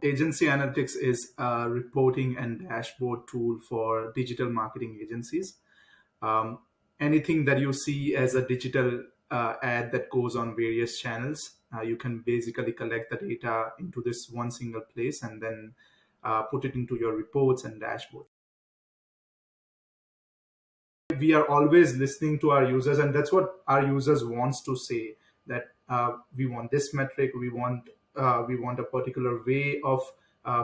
AgencyAnalytics is a reporting and dashboard tool for digital marketing agencies. Um, Anything that you see as a digital ad that goes on various channels, you can basically collect the data into this one single place and then put it into your reports and dashboard. We are always listening to our users, and that's what our users wants to say, that we want this metric, we want a particular way of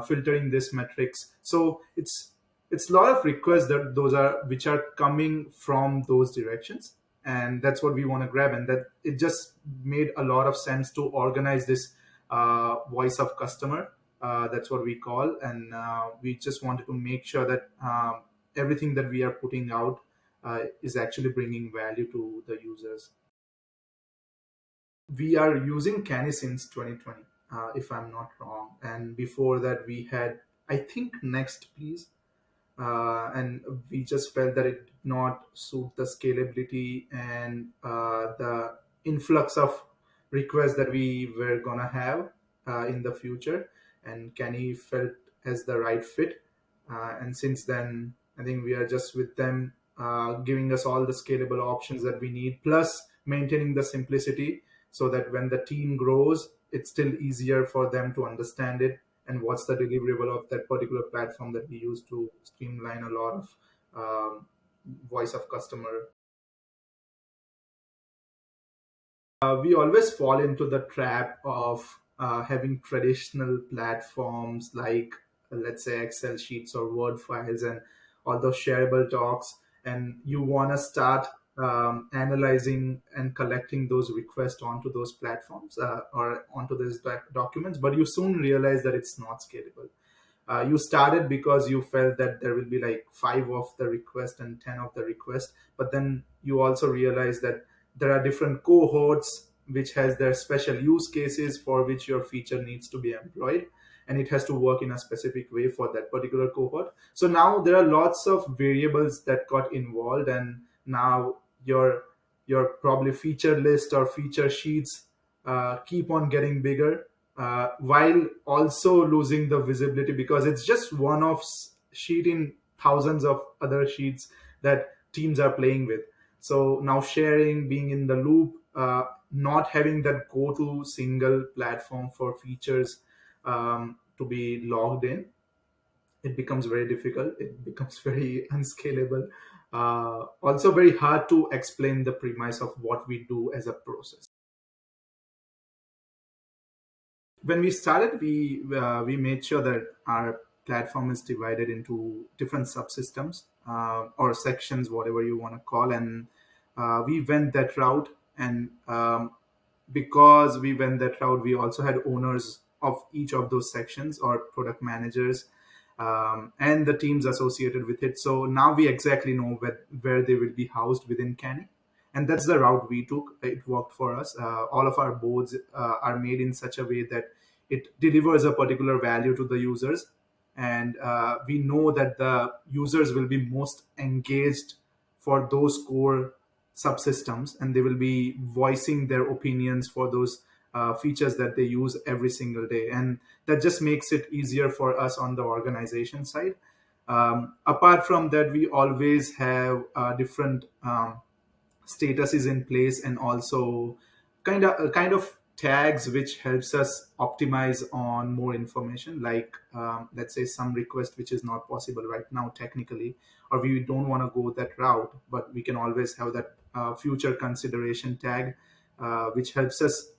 filtering this metrics. So it's a lot of requests that those are which are coming from those directions, and that's what we want to grab. And that it just made a lot of sense to organize this voice of customer, that's what we call. And we just wanted to make sure that everything that we are putting out is actually bringing value to the users. We are using Canny since 2020, if I'm not wrong. And before that, we had, I think, Next, please. And we just felt that it did not suit the scalability and the influx of requests that we were gonna have in the future. And Canny felt as the right fit. And since then, I think we are just with them, giving us all the scalable options that we need, plus maintaining the simplicity so that when the team grows, it's still easier for them to understand it and what's the deliverable of that particular platform that we use to streamline a lot of um, voice of customer. We always fall into the trap of having traditional platforms like, let's say, Excel sheets or Word files and all those shareable docs, and you want to start analyzing and collecting those requests onto those platforms or onto these documents, but you soon realize that it's not scalable. You started because you felt that there will be like 5 of the request and 10 of the request, but then you also realize that there are different cohorts which has their special use cases for which your feature needs to be employed, and it has to work in a specific way for that particular cohort. So now there are lots of variables that got involved, and now your probably feature list or feature sheets keep on getting bigger, while also losing the visibility because it's just one of sheet in thousands of other sheets that teams are playing with. So now sharing, being in the loop, not having that go-to single platform for features to be logged in, it becomes very difficult. It becomes very unscalable. Also very hard to explain the premise of what we do as a process. When we started, we made sure that our platform is divided into different subsystems or sections, whatever you want to call, and we went that route. And because we went that route, we also had owners of each of those sections or product managers and the teams associated with it. So now we exactly know where they will be housed within Canny. And that's the route we took. It worked for us. All of our boards are made in such a way that it delivers a particular value to the users. And we know that the users will be most engaged for those core subsystems, and they will be voicing their opinions for those features that they use every single day. And that just makes it easier for us on the organization side. Apart from that, we always have different status is in place, and also kind of tags which helps us optimize on more information, like let's say some request which is not possible right now technically, or we don't want to go that route, but we can always have that future consideration tag, which helps us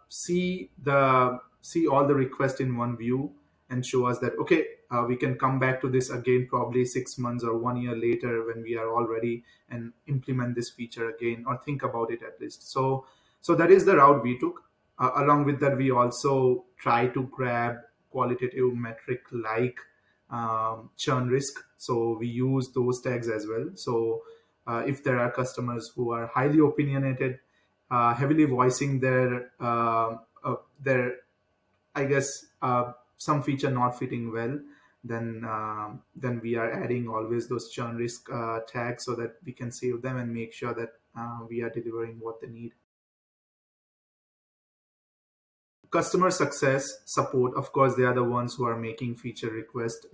see all the requests in one view and show us that, okay, we can come back to this again probably 6 months or 1 year later when we are all ready and implement this feature again, or think about it at least. So that is the route we took. Along with that, we also try to grab qualitative metric like churn risk. So we use those tags as well. So if there are customers who are highly opinionated, heavily voicing their I guess some feature not fitting well, then we are adding always those churn risk tags so that we can save them and make sure that we are delivering what they need. Customer success support, of course, they are the ones who are making feature requests.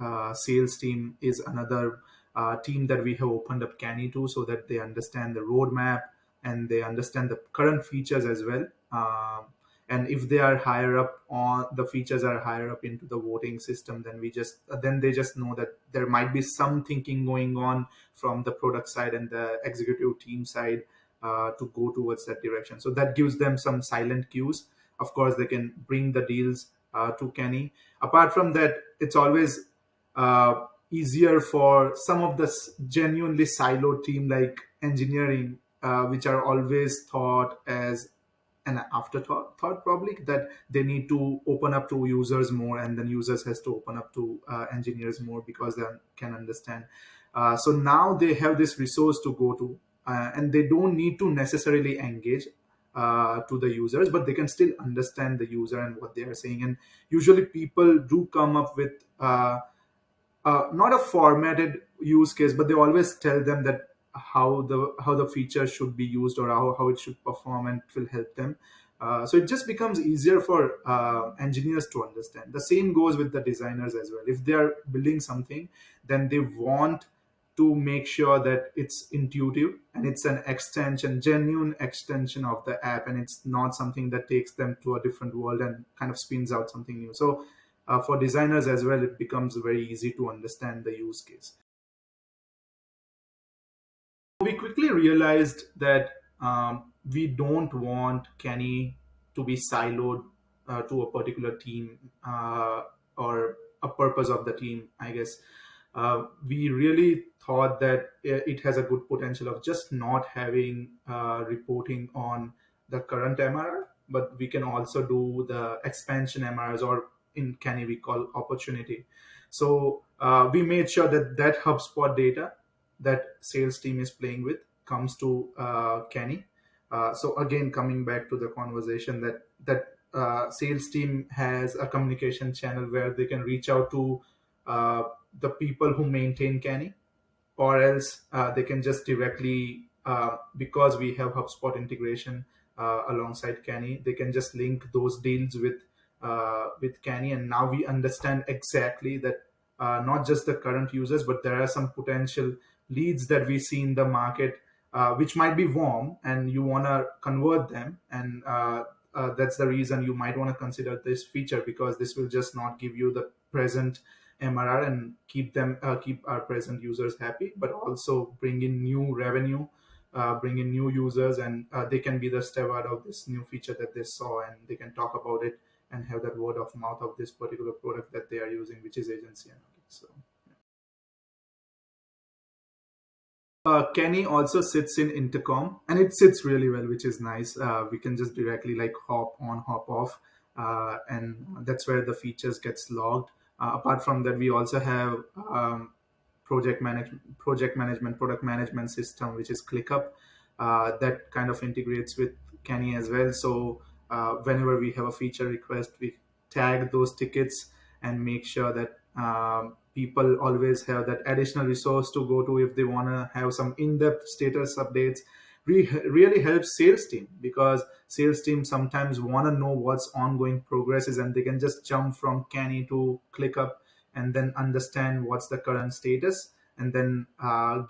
Sales team is another team that we have opened up Canny to, so that they understand the roadmap and they understand the current features as well. And if they are higher up on the features are higher up into the voting system, then then they just know that there might be some thinking going on from the product side and the executive team side to go towards that direction. So that gives them some silent cues. Of course, they can bring the deals to Canny. Apart from that, it's always easier for some of the genuinely siloed team like engineering, which are always thought as an afterthought thought probably, that they need to open up to users more, and then users has to open up to engineers more because they can understand. So now they have this resource to go to, and they don't need to necessarily engage to the users, but they can still understand the user and what they are saying. And usually people do come up with not a formatted use case, but they always tell them that how the feature should be used, or how it should perform, and it will help them. So it just becomes easier for engineers to understand. The same goes with the designers as well. If they are building something, then they want to make sure that it's intuitive and it's an extension, genuine extension of the app, and it's not something that takes them to a different world and kind of spins out something new. So for designers as well, it becomes very easy to understand the use case. We quickly realized that we don't want Kenny to be siloed to a particular team or a purpose of the team, I guess. We really thought that it has a good potential of just not having reporting on the current MRR, but we can also do the expansion MRRs, or in Canny we call opportunity. So we made sure that that HubSpot data that sales team is playing with comes to Canny. So again, coming back to the conversation, that sales team has a communication channel where they can reach out to the people who maintain Canny, or else they can just directly, because we have HubSpot integration alongside Canny, they can just link those deals with Canny, and now we understand exactly that not just the current users, but there are some potential leads that we see in the market, which might be warm, and you want to convert them, and that's the reason you might want to consider this feature, because this will just not give you the present MRR and keep our present users happy, but also bring in new revenue, bring in new users, and they can be the steward of this new feature that they saw, and they can talk about it and have that word of mouth of this particular product that they are using, which is Agency Analytics. So Kenny also sits in intercom, and it sits really well, which is nice. We can just directly like hop on, hop off, and that's where the features gets logged. Apart from that, we also have product management system, which is ClickUp, that kind of integrates with Canny as well. So whenever we have a feature request, we tag those tickets and make sure that people always have that additional resource to go to if they want to have some in-depth status updates. Really helps sales team, because sales team sometimes want to know what's ongoing progress is, and they can just jump from Canny to ClickUp and then understand what's the current status, and then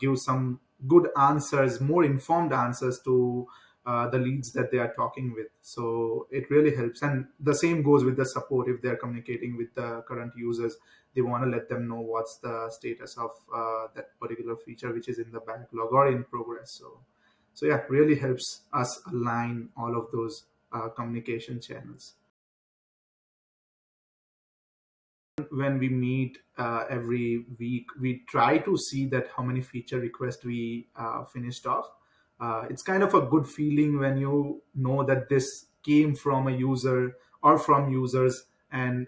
give some good answers, more informed answers to the leads that they are talking with. So it really helps. And the same goes with the support. If they're communicating with the current users, they want to let them know what's the status of that particular feature, which is in the backlog or in progress. So yeah, really helps us align all of those communication channels. When we meet every week, we try to see that how many feature requests we finished off. It's kind of a good feeling when you know that this came from a user or from users, and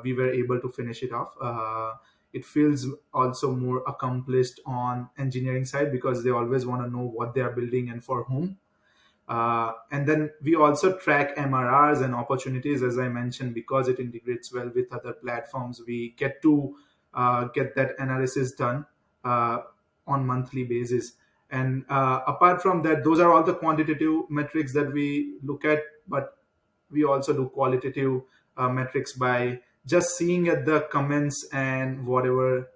we were able to finish it off. It feels also more accomplished on engineering side, because they always want to know what they are building and for whom. And then we also track MRRs and opportunities, as I mentioned, because it integrates well with other platforms. We get to get that analysis done on monthly basis. And apart from that, those are all the quantitative metrics that we look at. But we also do qualitative metrics by just seeing at the comments and whatever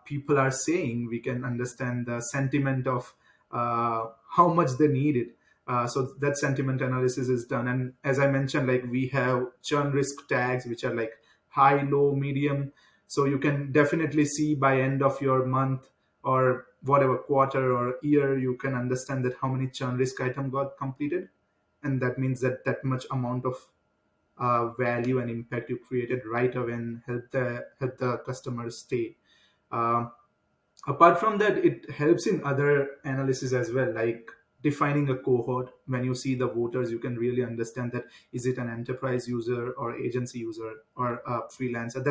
people are saying. We can understand the sentiment of how much they need it. So that sentiment analysis is done. And as I mentioned, like we have churn risk tags, which are like high, low, medium. So you can definitely see by end of your month or whatever quarter or year, you can understand that how many churn risk item got completed. And that means that that much amount of value and impact you created right away and help the customers stay. Um, Apart from that, it helps in other analysis as well, like defining a cohort. When you see the voters, you can really understand that is it an enterprise user or agency user or a freelancer.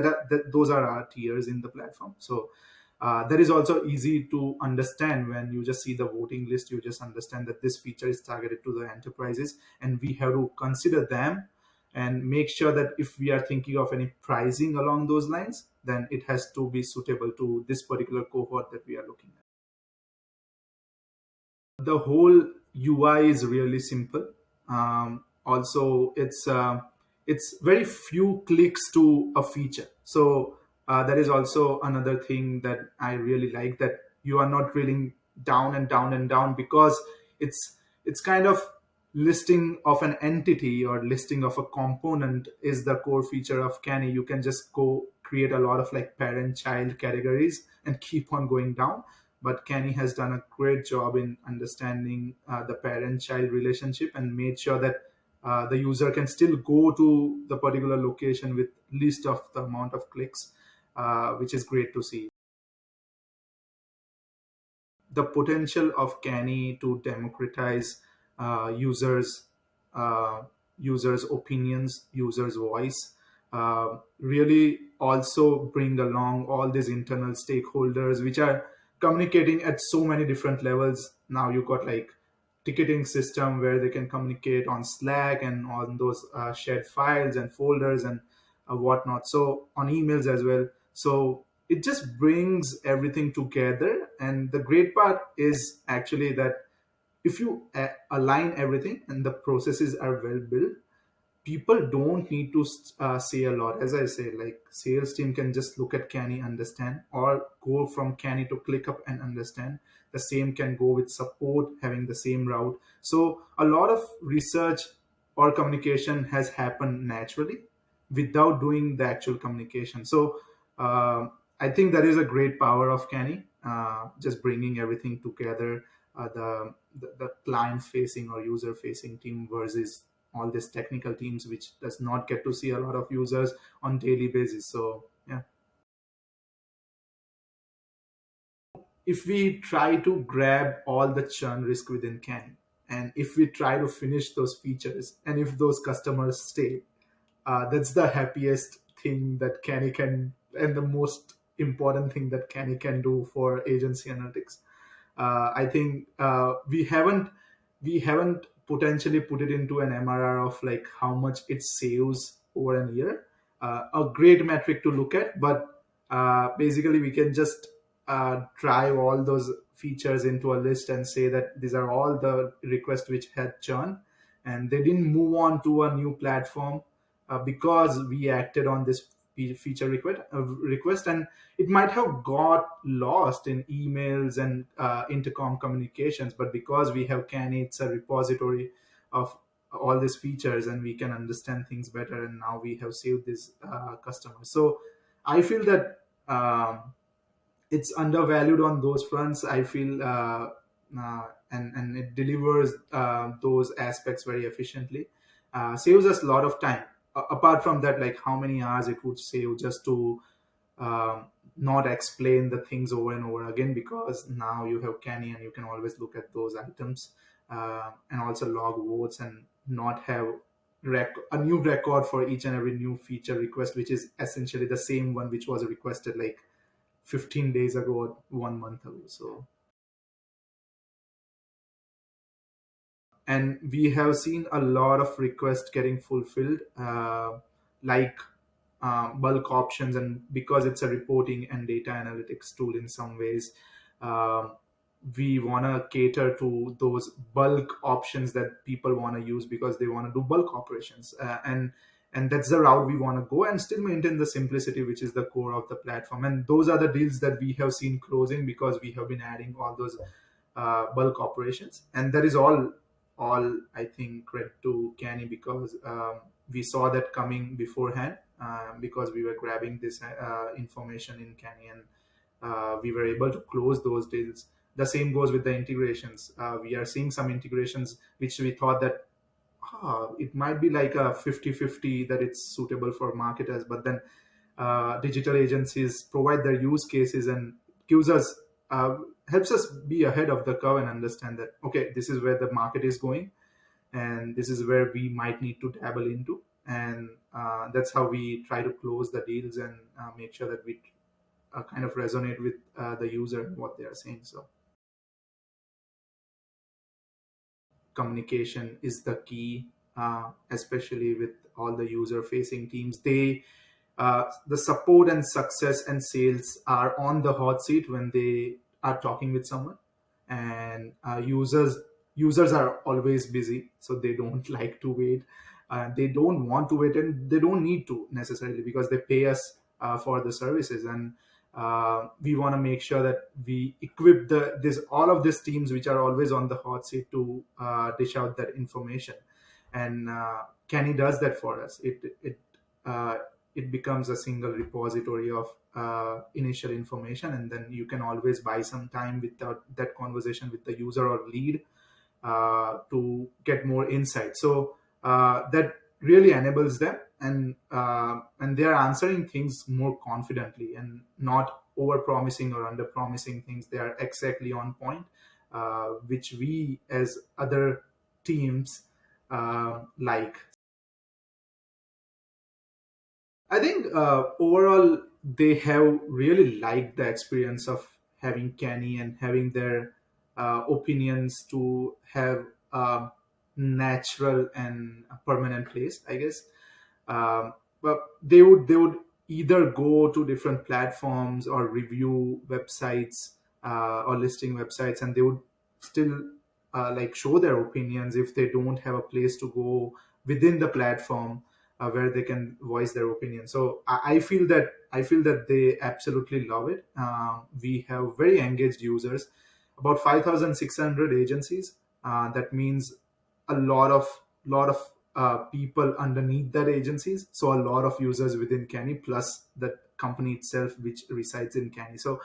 Those are our tiers in the platform. So that is also easy to understand. When you just see the voting list, you just understand that this feature is targeted to the enterprises, and we have to consider them and make sure that if we are thinking of any pricing along those lines, then it has to be suitable to this particular cohort that we are looking at. The whole UI is really simple. Also, it's very few clicks to a feature. So that is also another thing that I really like, that you are not drilling down and down and down, because it's kind of listing of an entity or listing of a component is the core feature of Canny. You can just go create a lot of like parent child categories and keep on going down. But Canny has done a great job in understanding the parent-child relationship and made sure that the user can still go to the particular location with least of the amount of clicks, which is great to see. The potential of Canny to democratize uh, users uh, users opinions, users voice, really also bring along all these internal stakeholders which are communicating at so many different levels. Now you got like ticketing system where they can communicate on Slack and on those shared files and folders and whatnot. So on emails as well. So it just brings everything together. And the great part is actually that if you align everything and the processes are well built, people don't need to say a lot. As I say, like sales team can just look at Canny, understand, or go from Canny to ClickUp and understand. The same can go with support having the same route. So a lot of research or communication has happened naturally without doing the actual communication. So I think that is a great power of Canny, just bringing everything together. The client facing or user facing team versus all these technical teams which does not get to see a lot of users on daily basis. So yeah, if we try to grab all the churn risk within Canny, and if we try to finish those features, and if those customers stay, that's the happiest thing that Canny can, and the most important thing that Canny can do for agency analytics. I think we haven't potentially put it into an MRR of like how much it saves over a year. A great metric to look at, but basically we can just drive all those features into a list and say that these are all the requests which had churn, and they didn't move on to a new platform because we acted on this feature request, and it might have got lost in emails and intercom communications, but because we have Canny, it's a repository of all these features and we can understand things better, and now we have saved this customer. So I feel that it's undervalued on those fronts. I feel and it delivers those aspects very efficiently, saves us a lot of time. Apart from that, like how many hours it would save just to um, not explain the things over and over again, because now you have Canny and you can always look at those items and also log votes and not have a new record for each and every new feature request, which is essentially the same one which was requested like 15 days ago or 1 month ago. So, and we have seen a lot of requests getting fulfilled, like bulk options, and because it's a reporting and data analytics tool in some ways, um, we want to cater to those bulk options that people want to use because they want to do bulk operations, and that's the route we want to go and still maintain the simplicity, which is the core of the platform. And those are the deals that we have seen closing because we have been adding all those bulk operations. And that is all I think credit to Canny, because we saw that coming beforehand, because we were grabbing this information in Canny, and we were able to close those deals. The same goes with the integrations. We are seeing some integrations which we thought that it might be like a 50-50 that it's suitable for marketers, but then digital agencies provide their use cases and gives us uh, helps us be ahead of the curve and understand that, okay, this is where the market is going, and this is where we might need to dabble into. And that's how we try to close the deals and make sure that we kind of resonate with the user and what they are saying. So communication is the key, especially with all the user facing teams. The support and success and sales are on the hot seat when they are talking with someone, and users are always busy, so they don't like to wait. They don't want to wait, and they don't need to necessarily, because they pay us for the services. And we want to make sure that we equip this all of these teams which are always on the hot seat to dish out that information. And Canny does that for us. Uh, it becomes a single repository of initial information, and then you can always buy some time without that conversation with the user or lead to get more insight. So that really enables them, and they are answering things more confidently and not over promising or under promising things. They are exactly on point, which we as other teams like. I think overall they have really liked the experience of having Canny and having their opinions to have a natural and a permanent place, I guess. But they would either go to different platforms or review websites or listing websites, and they would still like show their opinions if they don't have a place to go within the platform where they can voice their opinion. So I feel that they absolutely love it. We have very engaged users, about 5,600 agencies. That means a lot of people underneath that agencies. So a lot of users within Canny, plus the company itself, which resides in Canny. So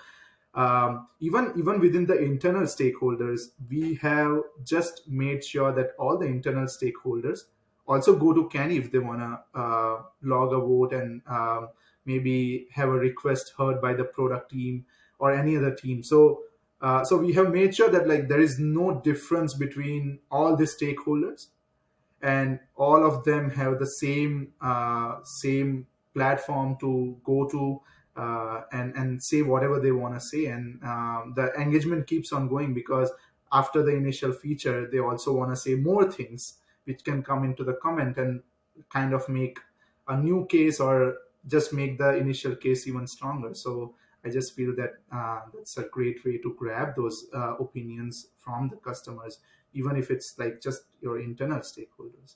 even within the internal stakeholders, we have just made sure that all the internal stakeholders also go to Canny if they want to log a vote and maybe have a request heard by the product team or any other team. So we have made sure that like there is no difference between all the stakeholders, and all of them have the same platform to go to and say whatever they want to say. And the engagement keeps on going, because after the initial feature they also want to say more things which can come into the comment and kind of make a new case or just make the initial case even stronger. So I just feel that that's a great way to grab those opinions from the customers, even if it's like just your internal stakeholders.